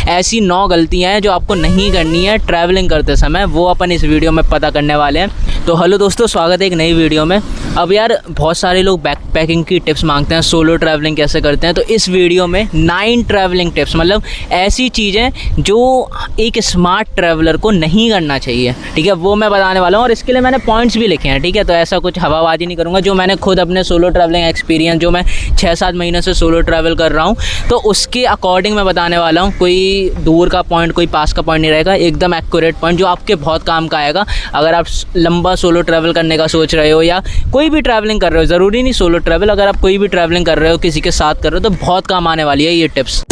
ऐसी 9 गलतियाँ हैं जो आपको नहीं करनी है ट्रैवलिंग करते समय, वो अपन इस वीडियो में पता करने वाले हैं। तो हेलो दोस्तों, स्वागत है एक नई वीडियो में। अब यार बहुत सारे लोग बैकपैकिंग की टिप्स मांगते हैं, सोलो ट्रैवलिंग कैसे करते हैं। तो इस वीडियो में 9 ट्रैवलिंग टिप्स, मतलब ऐसी चीज़ें जो एक स्मार्ट ट्रैवलर को नहीं करना चाहिए, ठीक है, वो मैं बताने वाला हूँ। और इसके लिए मैंने पॉइंट्स भी लिखे हैं, ठीक है। तो ऐसा कुछ हवाबाजी नहीं करूँगा, जो मैंने खुद अपने सोलो ट्रैवलिंग एक्सपीरियंस, जो मैं 6-7 महीने से सोलो ट्रैवल कर रहा हूँ, तो उसके अकॉर्डिंग मैं बताने वाला हूँ। कोई दूर का पॉइंट, कोई पास का पॉइंट नहीं रहेगा, एकदम एक्यूरेट पॉइंट जो आपके बहुत काम का आएगा। अगर आप लंबा सोलो ट्रैवल करने का सोच रहे हो या कोई भी ट्रैवलिंग कर रहे हो, ज़रूरी नहीं सोलो ट्रैवल, अगर आप कोई भी ट्रैवलिंग कर रहे हो, किसी के साथ कर रहे हो, तो बहुत काम आने वाली है ये टिप्स।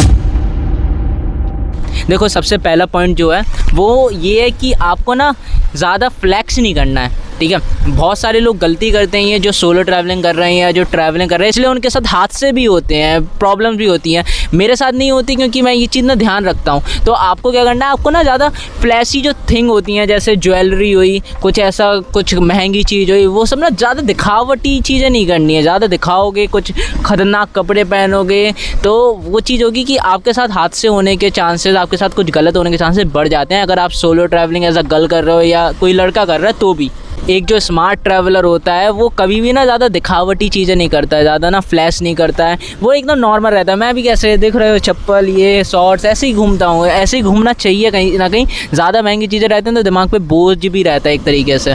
देखो, सबसे पहला पॉइंट जो है वो ये है कि आपको ना ज़्यादा फ्लैक्स नहीं करना है, ठीक है। बहुत सारे लोग गलती करते हैं, ये जो सोलो ट्रैवलिंग कर रहे हैं या जो ट्रैवलिंग कर रहे हैं, इसलिए उनके साथ हादसे भी होते हैं, प्रॉब्लम्स भी होती हैं। मेरे साथ नहीं होती क्योंकि मैं ये चीज़ ना ध्यान रखता हूँ। तो आपको क्या करना है, आपको ना ज़्यादा फ्लैशी जो थिंग होती हैं, जैसे ज्वेलरी हुई, कुछ ऐसा कुछ महंगी चीज़ हुई, वो सब ना ज़्यादा दिखावटी चीज़ें नहीं करनी है। ज़्यादा दिखाओगे, कुछ खतरनाक कपड़े पहनोगे, तो वो चीज़ होगी कि आपके साथ हादसे होने के चांसेस, आपके साथ कुछ गलत होने के चांसेस बढ़ जाते हैं। अगर आप solo travelling as a girl कर रहे हो या कोई लड़का कर रहा है तो भी। एक जो स्मार्ट ट्रैवलर होता है वो कभी भी ना ज़्यादा दिखावटी चीज़ें नहीं करता है, ज़्यादा ना फ्लैश नहीं करता है, वो एकदम नॉर्मल रहता है। मैं भी कैसे देख रहे हो, चप्पल, ये शॉर्ट्स, ऐसे ही घूमता हूँ, ऐसे ही घूमना चाहिए। कहीं ना कहीं ज़्यादा महंगी चीज़ें रहती हैं तो दिमाग पे बोझ भी रहता है एक तरीके से।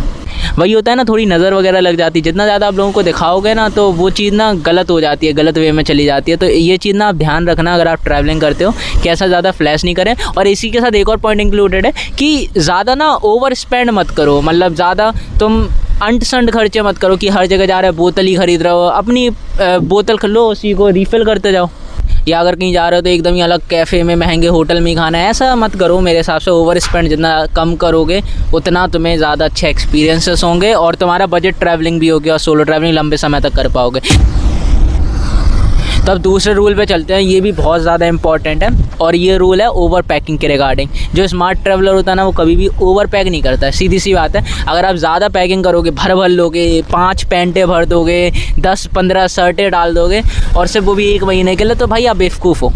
वही होता है ना, थोड़ी नज़र वगैरह लग जाती है। जितना ज़्यादा आप लोगों को दिखाओगे ना, तो वो चीज़ ना गलत हो जाती है, गलत वे में चली जाती है। तो ये चीज़ ना आप ध्यान रखना अगर आप ट्रैवलिंग करते हो कि ऐसा ज़्यादा फ्लैश नहीं करें। और इसी के साथ एक और पॉइंट इंक्लूडेड है कि ज़्यादा ना ओवर स्पेंड मत करो, मतलब ज़्यादा तुम अंट संट खर्चे मत करो कि हर जगह जा रहे हो बोतल ही खरीद रहे हो। अपनी बोतल लो, उसी को रिफ़िल करते जाओ। या अगर कहीं जा रहे हो तो एकदम ही अलग कैफ़े में, महंगे होटल में ही खाना है, ऐसा मत करो। मेरे हिसाब से ओवर स्पेंड जितना कम करोगे उतना तुम्हें ज़्यादा अच्छे एक्सपीरियंसेस होंगे और तुम्हारा बजट ट्रैवलिंग भी होगी और सोलो ट्रैवलिंग लंबे समय तक कर पाओगे। तब दूसरे रूल पे चलते हैं, ये भी बहुत ज़्यादा इंपॉर्टेंट है और ये रूल है ओवर पैकिंग के रिगार्डिंग। जो स्मार्ट ट्रैवलर होता है ना, वो कभी भी ओवर पैक नहीं करता है। सीधी सी बात है, अगर आप ज़्यादा पैकिंग करोगे, भर लोगे, 5 पैंटें भर दोगे, 10-15 शर्टें डाल दोगे और सिर्फ वो भी 1 महीने के लिए, तो भाई आप बेवकूफ़ हो,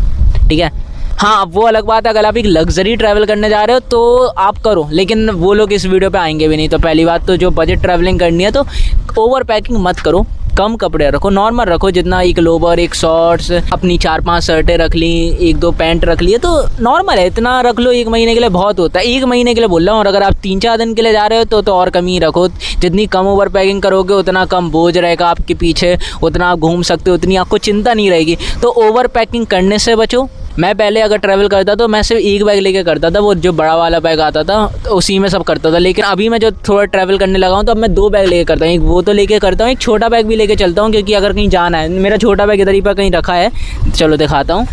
ठीक है। हाँ, अब वो अलग बात है, अगर आप एक लग्जरी ट्रैवल करने जा रहे हो तो आप करो, लेकिन वो लोग इस वीडियो पे आएंगे भी नहीं। तो पहली बात तो जो बजट ट्रैवलिंग करनी है तो ओवर पैकिंग मत करो, कम कपड़े रखो, नॉर्मल रखो। जितना एक लोवर, एक शॉर्ट्स, अपनी 4-5 शर्टें रख ली, 1-2 पैंट रख लिए, तो नॉर्मल है, इतना रख लो। 1 महीने के लिए बहुत होता है, 1 महीने के लिए बोल रहा हूँ। और अगर आप 3-4 दिन के लिए जा रहे हो तो और कम ही रखो। जितनी कम ओवर पैकिंग करोगे उतना कम बोझ रहेगा आपके पीछे, उतना आप घूम सकते हो, उतनी आपको चिंता नहीं रहेगी। तो ओवर पैकिंग करने से बचो। मैं पहले अगर ट्रैवल करता तो मैं सिर्फ 1 बैग लेके करता था, वो जो बड़ा वाला बैग आता था, तो उसी में सब करता था। लेकिन अभी मैं जो थोड़ा ट्रैवल करने लगा हूँ तो अब मैं 2 बैग लेके करता हूँ। एक वो तो लेके करता हूँ, एक छोटा बैग भी लेके चलता हूँ, क्योंकि अगर कहीं जाना है। मेरा छोटा बैग इधर ही पर कहीं रखा है, चलो दिखाता हूँ।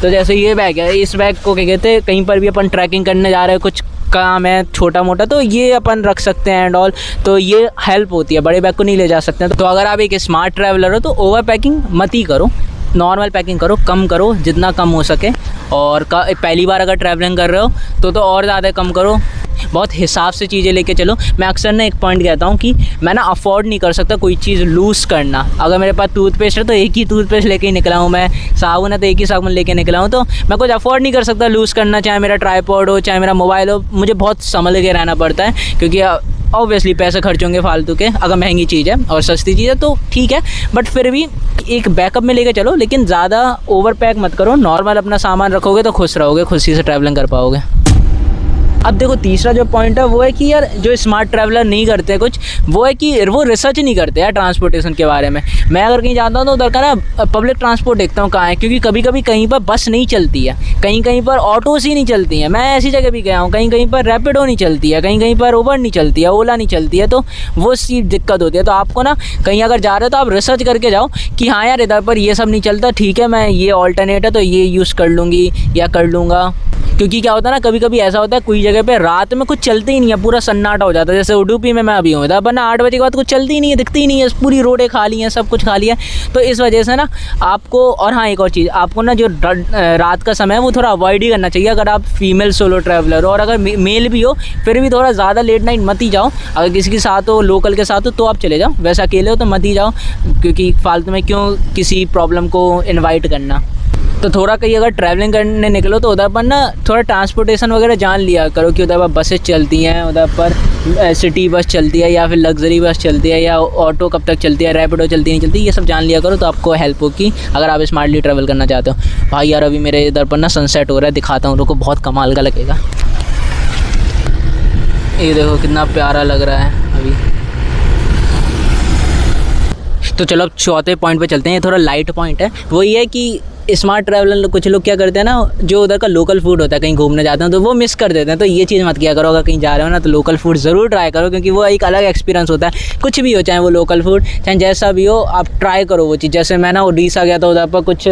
तो जैसे ये बैग है, इस बैग को क्या कहते हैं, कहीं पर भी अपन ट्रैकिंग करने जा रहे हैं, कुछ काम है छोटा मोटा, तो ये अपन रख सकते हैं एंड ऑल, तो ये हेल्प होती है। बड़े बैग को नहीं ले जा सकते हैं। तो अगर आप एक स्मार्ट ट्रैवलर हो तो ओवर पैकिंग मत ही करो, नॉर्मल पैकिंग करो, कम करो जितना कम हो सके। और पहली बार अगर ट्रैवलिंग कर रहे हो तो और ज़्यादा कम करो। बहुत हिसाब से चीज़ें लेके चलो। मैं अक्सर ना एक पॉइंट कहता हूँ कि मैं ना अफोर्ड नहीं कर सकता कोई चीज़ लूज़ करना। अगर मेरे पास टूथपेस्ट है तो एक ही टूथपेस्ट लेके ही निकला हूँ, मैं साबुन है तो एक ही साबुन लेके निकला हूँ, तो मैं कुछ अफोर्ड नहीं कर सकता लूज़ करना। चाहे मेरा ट्राइपॉड हो, चाहे मेरा मोबाइल हो, मुझे बहुत संभल के रहना पड़ता है, क्योंकि ऑब्वियसली पैसे खर्च होंगे फालतू के। अगर महंगी चीज़ है और सस्ती चीज़ है तो ठीक है, बट फिर भी एक बैकअप में लेके चलो, लेकिन ज़्यादा ओवर पैक मत करो। नॉर्मल अपना सामान रखोगे तो खुश रहोगे, खुशी से ट्रैवलिंग कर पाओगे। अब देखो, तीसरा जो पॉइंट है वो है कि यार जो स्मार्ट ट्रैवलर नहीं करते कुछ, वो है कि वो रिसर्च नहीं करते यार ट्रांसपोर्टेशन के बारे में। मैं अगर कहीं जाता हूँ तो उधर का ना पब्लिक ट्रांसपोर्ट देखता हूँ कहाँ है, क्योंकि कभी कभी कहीं पर बस नहीं चलती है, कहीं कहीं पर ऑटोस ही नहीं चलती हैं। मैं ऐसी जगह भी गया हूँ, कहीं कहीं पर रैपिडो नहीं चलती है, कहीं कहीं पर उबर नहीं चलती है, ओला नहीं चलती है, तो वो सी दिक्कत होती है। तो आपको ना कहीं अगर जा रहे हो तो आप रिसर्च करके जाओ कि हाँ यार इधर पर ये सब नहीं चलता, ठीक है, मैं ये ऑल्टरनेट है तो ये यूज़ कर लूँगी या कर लूँगा। क्योंकि क्या होता है ना, कभी कभी ऐसा होता है कोई जगह पे रात में कुछ चलते ही नहीं है, पूरा सन्नाटा हो जाता है। जैसे उडुपी में मैं अभी हूँ, वरना 8 बजे के बाद कुछ चलती ही नहीं है, दिखती ही नहीं है, पूरी रोडें खाली हैं, सब कुछ खाली है। तो इस वजह से ना आपको, और हाँ एक और चीज़, आपको ना जो रात का समय है वो थोड़ा अवॉइड ही करना चाहिए अगर आप फीमेल सोलो ट्रैवलर हो। और अगर मेल भी हो फिर भी थोड़ा ज़्यादा लेट नाइट मत ही जाओ। अगर किसी के साथ हो, लोकल के साथ हो, तो आप चले जाओ, वैसे अकेले हो तो मत ही जाओ, क्योंकि फालतू में क्यों किसी प्रॉब्लम को इन्वाइट करना। तो थोड़ा कहीं अगर ट्रैवलिंग करने निकलो तो उधर पर ना थोड़ा ट्रांसपोर्टेशन वगैरह जान लिया करो कि उधर पर बसेस चलती हैं, उधर पर सिटी बस चलती है या फिर लग्जरी बस चलती है या ऑटो कब तक चलती है, रैपिडो चलती नहीं चलती, ये सब जान लिया करो तो आपको हेल्प होगी अगर आप स्मार्टली ट्रैवल करना चाहते हो। भाई यार अभी मेरे इधर पर ना सनसेट हो रहा है, दिखाता हूँ, रुको, बहुत कमाल का लगेगा। ये देखो कितना प्यारा लग रहा है अभी। तो चलो अब चौथे पॉइंट पे चलते हैं। ये थोड़ा लाइट पॉइंट है, वो ये है कि स्मार्ट ट्रैवलर कुछ लोग क्या करते हैं ना, जो उधर का लोकल फूड होता है, कहीं घूमने जाते हैं तो वो मिस कर देते हैं। तो ये चीज़ मत किया करो, अगर कहीं जा रहे हो ना तो लोकल फूड ज़रूर ट्राई करो, क्योंकि वो एक अलग एक्सपीरियंस होता है। कुछ भी हो, चाहे वो लोकल फूड चाहे जैसा भी हो, आप ट्राई करो वो चीज़। जैसे मैं ना उड़ीसा गया था, उधर पर कुछ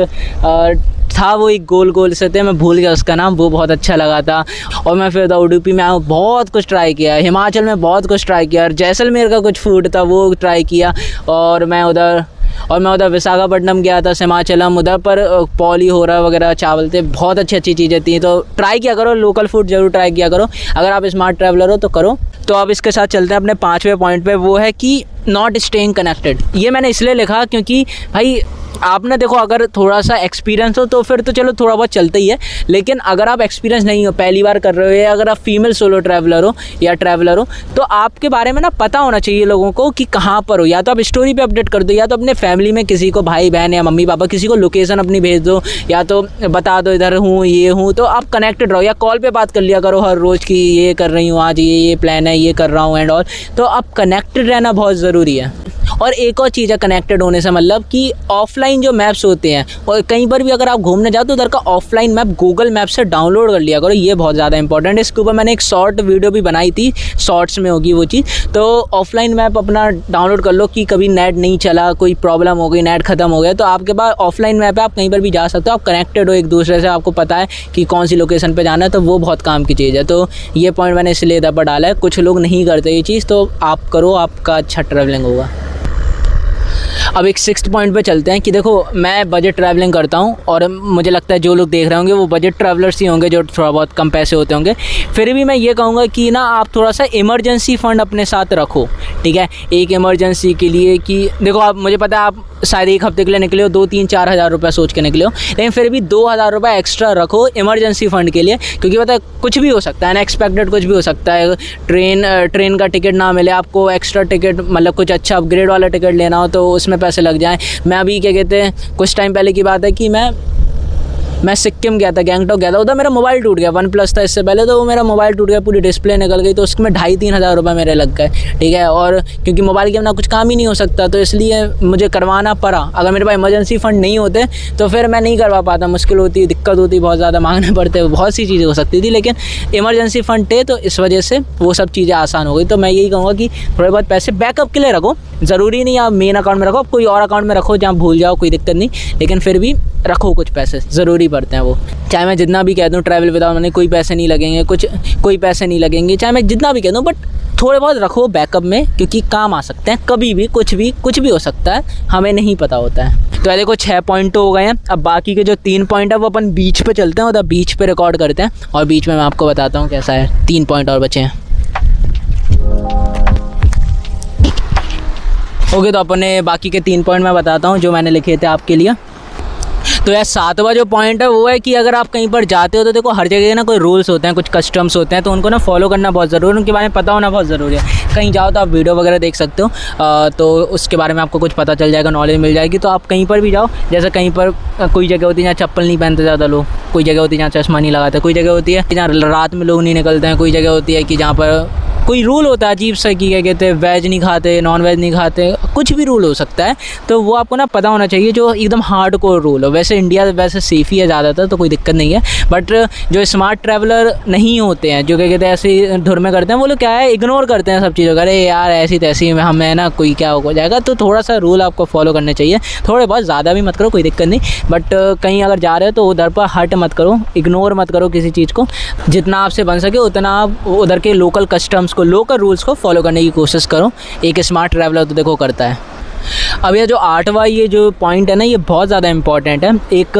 था, वो एक गोल गोल से थे, मैं भूल गया उसका नाम, वो बहुत अच्छा लगा था। और मैं फिर उडुपी में आया, बहुत कुछ ट्राई किया, हिमाचल में बहुत कुछ ट्राई किया, और जैसलमेर का कुछ फूड था वो ट्राई किया। और मैं उधर विशाखापट्टनम गया था, सिमाचलम, उधर पर पॉली होरा वगैरह चावल थे, बहुत अच्छी अच्छी चीज़ें थी। तो ट्राई किया करो, लोकल फूड ज़रूर ट्राई किया करो, अगर आप स्मार्ट ट्रैवलर हो तो करो। तो अब इसके साथ चलते हैं अपने 5वें पॉइंट पे, वो है कि नॉट स्टेइंग कनेक्टेड। ये मैंने इसलिए लिखा क्योंकि भाई आपने देखो, अगर थोड़ा सा एक्सपीरियंस हो तो फिर तो चलो थोड़ा बहुत चलता ही है, लेकिन अगर आप एक्सपीरियंस नहीं हो, पहली बार कर रहे हो, या अगर आप फीमेल सोलो ट्रैवलर हो या ट्रैवलर हो, तो आपके बारे में ना पता होना चाहिए लोगों को कि कहाँ पर हो। या तो आप स्टोरी पे अपडेट कर दो, या तो अपने फैमिली में किसी को, भाई बहन या मम्मी पापा, किसी को लोकेशन अपनी भेज दो, या तो बता दो इधर हूँ, ये हूँ, तो आप कनेक्टेड रहो। या कॉल पे बात कर लिया करो हर रोज़ की, ये कर रही हूँ आज, ये प्लान है, ये कर रहा हूँ एंड ऑल। तो आप कनेक्टेड रहना बहुत ज़रूरी है। और एक और चीज़ है कनेक्टेड होने से, मतलब कि ऑफलाइन जो मैप्स होते हैं, और कहीं पर भी अगर आप घूमने जाओ तो उधर का ऑफलाइन मैप गूगल मैप से डाउनलोड कर लिया करो, ये बहुत ज़्यादा इंपॉर्टेंट है। इसके ऊपर मैंने एक शॉर्ट वीडियो भी बनाई थी, शॉर्ट्स में होगी वो चीज़। तो ऑफलाइन मैप अपना डाउनलोड कर लो कि कभी नेट नहीं चला, कोई प्रॉब्लम हो गई, नेट ख़त्म हो गया, तो आपके पास ऑफलाइन मैप है, आप कहीं पर भी जा सकते हो, आप कनेक्टेड हो एक दूसरे से, आपको पता है कि कौन सी लोकेशन पर जाना है, तो वो बहुत काम की चीज़ है। तो ये पॉइंट मैंने इसलिए इधर पर डाला है, कुछ लोग नहीं करते ये चीज़, तो आप करो, आपका अच्छा ट्रैवलिंग होगा। अब एक 6th पॉइंट पे चलते हैं कि देखो, मैं बजट ट्रैवलिंग करता हूँ, और मुझे लगता है जो लोग देख रहे होंगे वो बजट ट्रैवलर्स ही होंगे, जो थोड़ा बहुत कम पैसे होते होंगे। फिर भी मैं ये कहूँगा कि ना आप थोड़ा सा इमरजेंसी फ़ंड अपने साथ रखो, ठीक है, एक इमरजेंसी के लिए। कि देखो, आप, मुझे पता है आप शायद 1 हफ्ते के लिए निकले हो, 2-3-4 हज़ार रुपये सोच के निकले हो, लेकिन फिर भी 2,000 रुपये एक्स्ट्रा रखो इमरजेंसी फ़ंड के लिए, क्योंकि पता है कुछ भी हो सकता है, अनएक्सपेक्टेड कुछ भी हो सकता है। ट्रेन का टिकट ना मिले आपको, एक्स्ट्रा टिकट, मतलब कुछ अच्छा अपग्रेड वाला टिकट लेना हो तो उसमें पैसे लग जाएं। मैं अभी क्या कहते हैं, कुछ टाइम पहले की बात है कि मैं सिक्किम गया था, गैंगटॉक गया था, उधर मेरा मोबाइल टूट गया, OnePlus था इससे पहले, तो वो मेरा मोबाइल टूट गया, पूरी डिस्प्ले निकल गई, तो उसमें 2,500-3 हज़ार रुपये मेरे लग गए, ठीक है। और क्योंकि मोबाइल के बिना कुछ काम ही नहीं हो सकता, तो इसलिए मुझे करवाना पड़ा। अगर मेरे पास इमरजेंसी फ़ंड नहीं होते तो फिर मैं नहीं करवा पाता, मुश्किल होती, दिक्कत होती, बहुत ज़्यादा मांगने पड़ते, बहुत सी चीज़ें हो सकती थी, लेकिन इमरजेंसी फ़ंड थे तो इस वजह से वो सब चीज़ें आसान हो गई। तो मैं यही कहूँगा कि थोड़े बहुत पैसे बैकअप के लिए रखो, ज़रूरी नहीं आप मेन अकाउंट में रखो, आप कोई और अकाउंट में रखो जहाँ भूल जाओ, कोई दिक्कत नहीं, लेकिन फिर भी रखो, कुछ पैसे ज़रूरी पड़ते हैं वो। चाहे मैं जितना भी कह दूँ ट्रैवल विदाउट मनी कोई पैसे नहीं लगेंगे, कोई पैसे नहीं लगेंगे, चाहे मैं जितना भी कह दूँ, बट थोड़े बहुत रखो बैकअप में, क्योंकि काम आ सकते हैं कभी भी, कुछ भी हो सकता है, हमें नहीं पता होता है। तो देखो 6 पॉइंट तो हो गए हैं। अब बाकी के जो 3 पॉइंट है वो अपन बीच पे चलते हैं, उधर बीच पे रिकॉर्ड करते हैं, और बीच में मैं आपको बताता हूँ कैसा है। 3 पॉइंट और बचे हैं। ओके, तो अपने बाकी के 3 पॉइंट मैं बताता हूँ जो मैंने लिखे थे आपके लिए। तो यार 7वां जो पॉइंट है वो है कि अगर आप कहीं पर जाते हो तो देखो, हर जगह ना कोई रूल्स होते हैं, कुछ कस्टम्स होते हैं, तो उनको ना फॉलो करना बहुत ज़रूरी है, उनके बारे में पता होना बहुत ज़रूरी है। कहीं जाओ तो आप वीडियो वगैरह देख सकते हो, तो उसके बारे में आपको कुछ पता चल जाएगा, नॉलेज मिल जाएगी। तो आप कहीं पर भी जाओ, जैसे कहीं पर कोई जगह होती है जहाँ चप्पल नहीं पहनते ज़्यादा लोग, कोई जगह होती है जहाँ चश्मा नहीं लगाते, कोई जगह होती है जहाँ रात में लोग नहीं निकलते हैं, कोई जगह होती है कि जहाँ पर कोई रूल होता है अजीब सा कि क्या कहते हैं, वेज नहीं खाते, नॉन वेज नहीं खाते, कुछ भी रूल हो सकता है। तो वो आपको ना पता होना चाहिए, जो एकदम हार्ड कोर रूल हो। वैसे इंडिया वैसे सेफ़ ही है ज़्यादातर, तो कोई दिक्कत नहीं है, बट जो स्मार्ट ट्रैवलर नहीं होते हैं, जो क्या कहते हैं ऐसे धुर में करते हैं, वो लोग क्या है, इग्नोर करते हैं सब चीज़ों का, अरे यार ऐसी तैसी में हमें ना कोई क्या हो जाएगा। तो थोड़ा सा रूल आपको फॉलो करने चाहिए, थोड़े बहुत, ज़्यादा भी मत करो, कोई दिक्कत नहीं, बट कहीं अगर जा रहे हो तो उधर पर हट मत करो, इग्नोर मत करो किसी चीज़ को। जितना आपसे बन सके उतना आप उधर के लोकल कस्टम्स को, लोकल रूल्स को फॉलो करने की कोशिश करो। एक स्मार्ट ट्रैवलर तो देखो करता है। अब ये जो 8वां ये जो पॉइंट है ना, ये बहुत ज़्यादा इम्पॉर्टेंट है। एक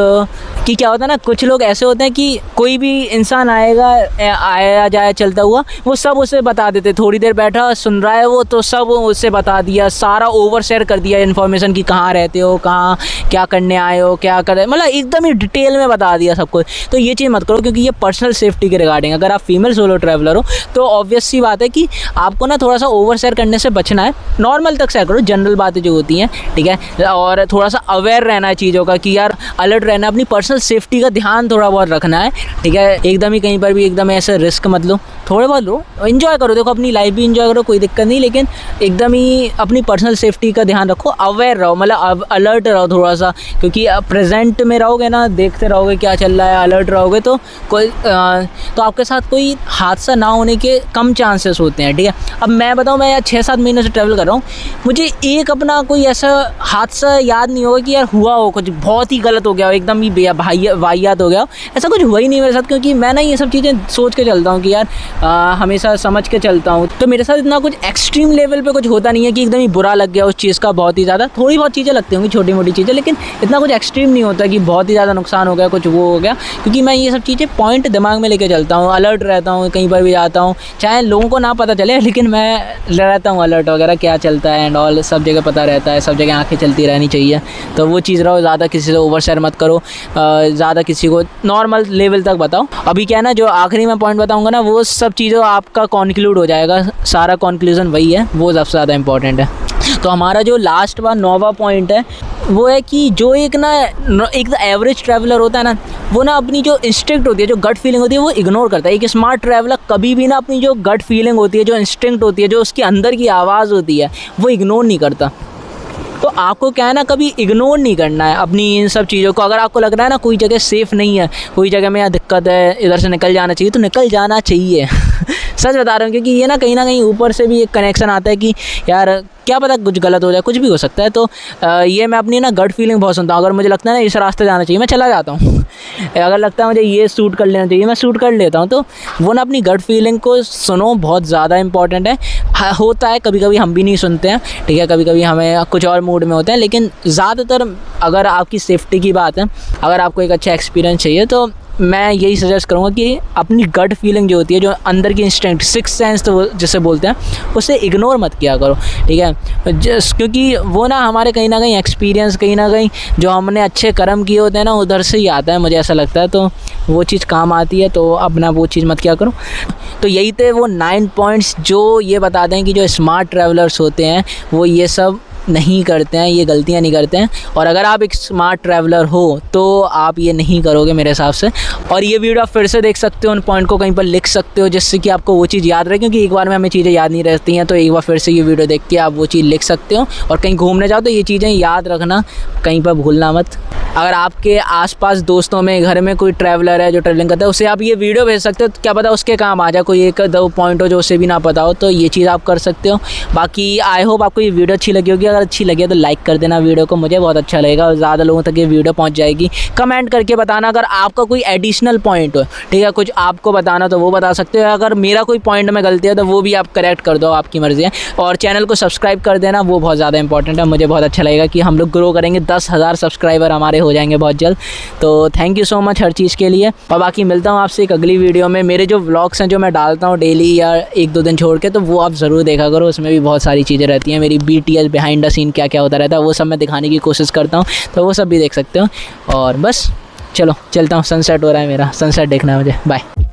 कि क्या होता है ना, कुछ लोग ऐसे होते हैं कि कोई भी इंसान आया जाए चलता हुआ, वो सब उसे बता देते, थोड़ी देर बैठा सुन रहा है वो तो सब उससे बता दिया, सारा ओवर शेयर कर दिया इन्फॉर्मेशन की कहाँ रहते हो, कहाँ क्या करने आए हो, क्या कर, मतलब एकदम ही डिटेल में बता दिया सब कुछ। तो ये चीज़ मत करो, क्योंकि ये पर्सनल सेफ्टी के रिगार्डिंग, अगर आप फीमेल सोलो ट्रैवलर हो तो ऑब्वियस सी बात है कि आपको ना थोड़ा सा ओवर शेयर करने से बचना है। नॉर्मल तक शेयर करो, जनरल बातें जो होती हैं, ठीक है, और थोड़ा सा अवेयर रहना है चीज़ों का कि यार अलर्ट रहना है, अपनी पर्सनल सेफ्टी का ध्यान थोड़ा बहुत रखना है, ठीक है। एकदम ही कहीं पर भी एकदम ऐसे रिस्क मत लो, थोड़े बहुत लो, एंजॉय करो, देखो अपनी लाइफ भी एंजॉय करो, कोई दिक्कत नहीं, लेकिन एकदम ही अपनी पर्सनल सेफ्टी का ध्यान रखो, अवेयर रहो, मतलब अलर्ट रहो थोड़ा सा, क्योंकि प्रेजेंट में रहोगे ना, देखते रहोगे क्या चल रहा है, अलर्ट रहोगे तो तो आपके साथ कोई हादसा ना होने के कम चांसेस होते हैं, ठीक है। अब मैं बताऊँ, मैं यार 6-7 महीने से ट्रैवल कर रहा हूँ, मुझे एक अपना कोई ऐसा हादसा याद नहीं होगा कि यार हुआ हो कुछ बहुत ही गलत हो गया हो, एकदम ही वाहियात हो गया हो, ऐसा कुछ हुआ ही नहीं मेरे साथ, क्योंकि मैं ना ये सब चीज़ें सोच के चलता हूँ कि यार हमेशा समझ के चलता हूँ। तो मेरे साथ इतना कुछ एक्सट्रीम लेवल पे कुछ होता नहीं है कि एकदम ही बुरा लग गया उस चीज़ का बहुत ही ज़्यादा, थोड़ी बहुत चीज़ें लगती होंगी, छोटी मोटी चीज़ें, लेकिन इतना कुछ एक्सट्रीम नहीं होता कि बहुत ही ज़्यादा नुकसान हो गया, कुछ वो हो गया, क्योंकि मैं ये सब चीज़ें पॉइंट दिमाग में लेके चलता हूँ, अलर्ट रहता हूँ, कहीं पर भी जाता हूँ, चाहे लोगों को ना पता चले, लेकिन मैं रहता हूँ अलर्ट वगैरह, क्या चलता है एंड ऑल सब जगह पता रहता है, सब जगह आँखें चलती रहनी चाहिए। तो वो चीज़ रहो, ज़्यादा किसी से ओवर शेयर मत करो, ज़्यादा किसी को नॉर्मल लेवल तक बताओ। अभी क्या है ना, जो आखिरी मैं पॉइंट बताऊंगा ना, वो सब चीज़ों आपका कॉन्क्लूड हो जाएगा, सारा कॉन्क्लूजन वही है, वो सबसे ज़्यादा इंपॉर्टेंट है। तो हमारा जो लास्ट 9वां पॉइंट है वो है कि जो एक एवरेज ट्रैवलर होता है ना, वो ना अपनी जो इंस्टिंक्ट होती है, जो गट फीलिंग होती है, वो इग्नोर करता है। एक स्मार्ट ट्रैवलर कभी भी ना अपनी जो गट फीलिंग होती है, जो इंस्टिंक्ट होती है, जो उसके अंदर की आवाज़ होती है, वो इग्नोर नहीं करता। तो आपको क्या है ना, कभी इग्नोर नहीं करना है अपनी इन सब चीज़ों को। अगर आपको लग रहा है ना कोई जगह सेफ़ नहीं है, कोई जगह में यहाँ दिक्कत है, इधर से निकल जाना चाहिए, तो निकल जाना चाहिए सच बता रहा हूँ, क्योंकि ये ना कहीं ऊपर से भी एक कनेक्शन आता है कि यार क्या पता कुछ गलत हो जाए, कुछ भी हो सकता है। तो ये मैं अपनी ना गट फीलिंग बहुत सुनता हूँ। अगर मुझे लगता है ना इस रास्ते जाना चाहिए, मैं चला जाता हूँ। अगर लगता है मुझे ये सूट कर लेना चाहिए, मैं सूट कर लेता हूँ। तो वो ना अपनी गट फीलिंग को सुनो, बहुत ज़्यादा इंपॉर्टेंट है। होता है कभी कभी हम भी नहीं सुनते हैं, ठीक है, कभी कभी हमें कुछ और मूड में होते हैं, लेकिन ज़्यादातर अगर आपकी सेफ्टी की बात है, अगर आपको एक अच्छा एक्सपीरियंस चाहिए, तो मैं यही सजेस्ट करूँगा कि अपनी गट फीलिंग जो होती है, जो अंदर की इंस्टिंक्ट, सिक्स्थ सेंस तो जिसे बोलते हैं, उसे इग्नोर मत किया करो, ठीक है। क्योंकि वो ना हमारे कहीं ना कहीं एक्सपीरियंस, कहीं ना कहीं जो हमने अच्छे कर्म किए होते हैं ना, उधर से ही आता है, मुझे ऐसा लगता है। तो वो चीज़ काम आती है, तो अपना वो चीज़ मत किया करो। तो यही थे वो 9 पॉइंट्स जो ये बताते हैं कि जो स्मार्ट ट्रैवलर्स होते हैं वो ये सब नहीं करते हैं, ये गलतियां नहीं करते हैं। और अगर आप एक स्मार्ट ट्रैवलर हो तो आप ये नहीं करोगे मेरे हिसाब से। और ये वीडियो आप फिर से देख सकते हो, उन पॉइंट को कहीं पर लिख सकते हो, जिससे कि आपको वो चीज़ याद रहे, क्योंकि एक बार में हमें चीज़ें याद नहीं रहती हैं। तो एक बार फिर से ये वीडियो देख के आप वो चीज़ लिख सकते हो, और कहीं घूमने जाओ तो ये चीज़ें याद रखना, कहीं पर भूलना मत। अगर आपके आसपास दोस्तों में, घर में कोई ट्रैवलर है जो ट्रैवलिंग करता है, उसे आप ये वीडियो भेज सकते हो, क्या पता उसके काम आ जाए, कोई 1-2 पॉइंट हो जो उसे भी ना पता हो, तो ये चीज़ आप कर सकते हो। बाकी आई होप आपको ये वीडियो अच्छी लगी होगी। अगर अच्छी लगी तो लाइक कर देना वीडियो को, मुझे बहुत अच्छा लगेगा और ज़्यादा लोगों तक ये वीडियो पहुंच जाएगी। कमेंट करके बताना अगर आपका कोई एडिशनल पॉइंट हो, ठीक है, कुछ आपको बताना तो वो बता सकते हो। अगर मेरा कोई पॉइंट में गलती है तो वो भी आप करेक्ट कर दो, आपकी मर्ज़ी है। और चैनल को सब्सक्राइब कर देना, वो बहुत ज़्यादा इंपॉर्टेंट है। मुझे बहुत अच्छा लगेगा कि हम लोग ग्रो करेंगे, 10,000 सब्सक्राइबर हमारे हो जाएंगे बहुत जल्द। तो थैंक यू सो मच हर चीज़ के लिए। और बाकी मिलता हूँ आपसे एक अगली वीडियो में। मेरे जो व्लॉग्स हैं जो मैं डालता हूँ डेली या 1-2 दिन छोड़ के, तो वो आप ज़रूर देखा करो, उसमें भी बहुत सारी चीज़ें रहती हैं। मेरी BTS बिहाइंड द सीन क्या क्या होता रहता है, वो सब मैं दिखाने की कोशिश करता हूँ, तो वो सब भी देख सकते हो। और बस चलो चलता हूँ, सनसेट हो रहा है मेरा, सनसेट देखना है मुझे। बाय।